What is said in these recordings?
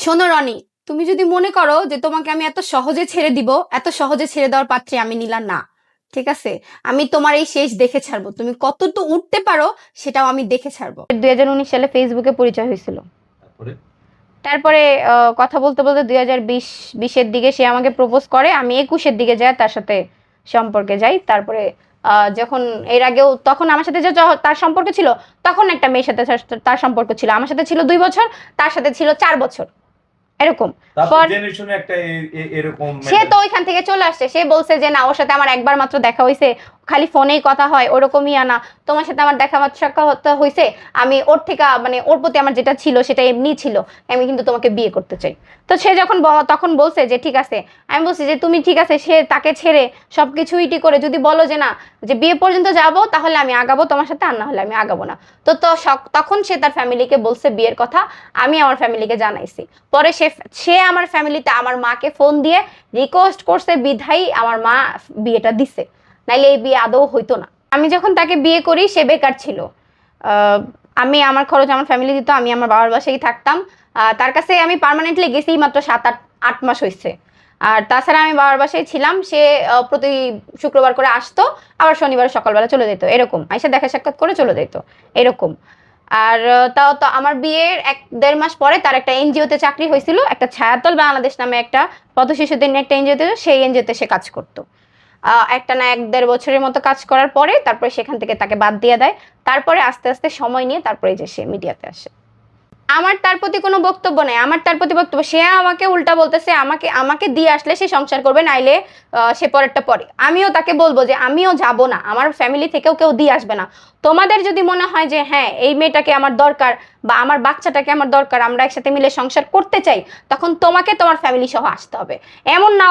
শোনো রনি, তুমি যদি মনে করো যে তোমাকে আমি এত সহজে ছেড়ে দিব, এত সহজে ছেড়ে দেওয়ার পাত্রী আমি নীলা না। ঠিক আছে, আমি তোমার এই শেষ দেখে ছাড়বো, তুমি কতটুকু উঠতে পারো সেটাও আমি দেখে ছাড়বো। 2019 সালে ফেসবুকে পরিচয় হয়েছিল। তারপরে তারপরে কথা বলতে বলতে 2020-এর দিকে সে আমাকে প্রপোজ করে, আমি 21-এর দিকে যাই তার সাথে সম্পর্কে যাই। তারপরে যখন এর আগেও তখন আমার সাথে যে তার সম্পর্ক ছিল, তখন একটা মেয়ের সাথে তার সম্পর্ক ছিল, আমার সাথে ছিল 2 বছর, তার সাথে ছিল 4 বছর, এরকম। সে তো ওইখান থেকে চলে আসছে, সে বলছে যে না, ওর সাথে আমার একবার মাত্র দেখা হয়েছে, খালি ফোনেই কথা হয়, ওরকমই আনা। তোমার সাথে আমার দেখা মাত্র সাক্ষাৎ হয়েছে, আমি ওর থেকে মানে ওর প্রতি আমার যেটা ছিল সেটা এমনি ছিল, আমি কিন্তু তোমাকে বিয়ে করতে চাই। তো সে যখন তখন বলছে যে ঠিক আছে, আমি বলছি যে তুমি ঠিক আছে, সে তাকে ছেড়ে সবকিছু ইটি করে যদি বলো যে না, যে বিয়ে পর্যন্ত যাব, তাহলে আমি আগাবো তোমার সাথে, আর না হলে আমি আগাবো না। তো তখন সে তার ফ্যামিলিকে বলছে বিয়ের কথা, আমি আমার ফ্যামিলিকে জানাইছি। পরে সে সে আমার ফ্যামিলিতে আমার মাকে ফোন দিয়ে রিকোয়েস্ট করছে, বিধাই আমার মা বিয়েটা দিছে, নাইলে এই বিয়ে আদৌ হইতো না। আমি যখন তাকে বিয়ে করি সে বেকার ছিল। আমি আমার খরচ আমার ফ্যামিলি দিত, আমি আমার বাবার বাসায় থাকতাম। তার কাছে আমি পার্মানেন্টলি গেছি মাত্র 7-8 মাস হয়েছে। আর তাছাড়া আমি বাবার বাসায় ছিলাম। সে প্রতি শুক্রবার করে আসতো, আবার শনিবার সকালবেলা চলে যেত, এরকম আইসা দেখা সাক্ষাৎ করে চলে যেত, এরকম। আর তাও তো আমার বিয়ের 1-1.5 মাস পরে তার একটা এনজিওতে চাকরি হয়েছিল, একটা ছায়াতল বাংলাদেশ নামে একটা পথ শিশুদের নিয়ে একটা এনজিওতে, সেই এনজিওতে সে কাজ করতো। একটা না 1-1.5 বছরের মতো কাজ করার পরে তারপরে সেখান থেকে তাকে বাদ দিয়ে দেয়। তারপরে আস্তে আস্তে সময় নিয়ে তারপরে যে সে মিডিয়াতে আসে। আমার তার প্রতি কোনো বক্তব্য নেই, আমার তার প্রতি বক্তব্য, সে আমাকে উল্টা বলতেছে আমাকে আমাকে দিয়ে আসলে সে সংসার করবে, নাইলে সে পরেরটা পরে। আমিও তাকে বলবো যে আমিও যাব না, আমার ফ্যামিলি থেকেও কেউ দিয়ে আসবে না। তোমাদের যদি মনে হয় যে হ্যাঁ এই মেয়েটাকে আমার দরকার বা আমার বাচ্চাটাকে আমার দরকার, আমরা একসাথে মিলে সংসার করতে চাই, তখন তোমাকে তোমার ফ্যামিলি সহ আসতে হবে। এমন না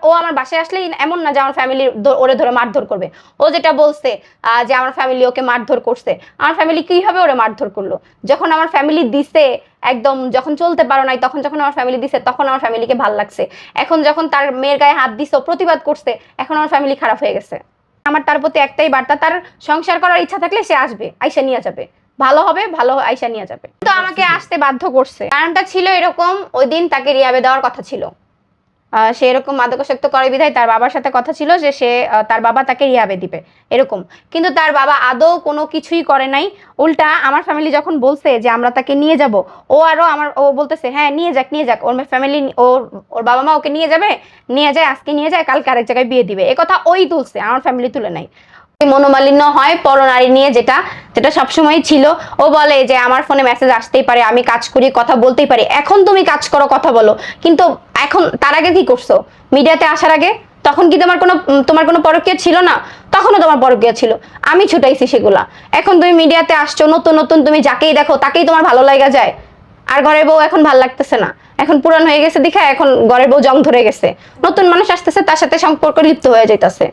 ও আমার বাসায় আসলেই এমন না যে আমার ফ্যামিলি ওরে ধরে মারধর করবে। ও যেটা বলছে যে আমার ফ্যামিলি ওকে মারধর করছে, আমার ফ্যামিলি কিভাবে ওরে মারধর করলো? যখন আমার ফ্যামিলি দিছে, একদম যখন চলতে পারো নাই, তখন যখন আমার ফ্যামিলি দিছে, তখন আমার ফ্যামিলিকে ভাল লাগছে। এখন যখন তার মেয়ের গায়ে হাত দিছো, প্রতিবাদ করছে, এখন আমার ফ্যামিলি খারাপ হয়ে গেছে। আমার তার প্রতি একটাই বার্তা, তার সংসার করার ইচ্ছা থাকলে সে আসবে, আইসা নিয়ে যাবে, ভালো হবে, ভালো আইসা নিয়ে যাবে। তো আমাকে আসতে বাধ্য করছে, কারণটা ছিল এরকম, ওই দিন তাকে রিহাবে দেওয়ার কথা ছিল। সে এরকম মাদকাসক্ত করে বিধায় তার বাবার সাথে কথা ছিল যে সে তার বাবা তাকে রিহাবে দিবে, এরকম। কিন্তু তার বাবা আদৌ কোনো কিছুই করে নাই। উল্টা আমার ফ্যামিলি যখন বলছে যে আমরা তাকে নিয়ে যাব, ও বলতেছে হ্যাঁ নিয়ে যাক নিয়ে যাক, ওর ফ্যামিলি ওর বাবা মা ওকে নিয়ে যাবে, নিয়ে যায়, আজকে নিয়ে যায়, কালকে আরেক জায়গায় বিয়ে দিবে, এ কথা ওই তুলছে, আমার ফ্যামিলি তুলে নাই। মনোমালিন্য হয় পরনারী নিয়ে, যেটা যেটা সবসময় ছিল। ও বলে যে আমার ফোনে মেসেজ আসতেই পারে, আমি কাজ করি, কথা বলতেই পারি। এখন তুমি কাজ করো, কথা বলো, কিন্তু এখন তার আগে কি করছো? মিডিয়াতে আসার আগে তখন কি তোমার কোনো পরকীয়া ছিল না? তখনও তোমার পরকীয়া ছিল, আমি ছুটাইছি সেগুলা। এখন তুমি মিডিয়াতে আসছো, নতুন নতুন তুমি যাকেই দেখো তাকেই তোমার ভালো লাগা যায়। আর ঘরের বউ এখন ভাল লাগতেছে না, এখন পুরান হয়ে গেছে দেখা, এখন ঘরের বউ জং ধরে গেছে, নতুন মানুষ আসতেছে, তার সাথে সম্পর্ক লিপ্ত হয়ে যাইতেছে।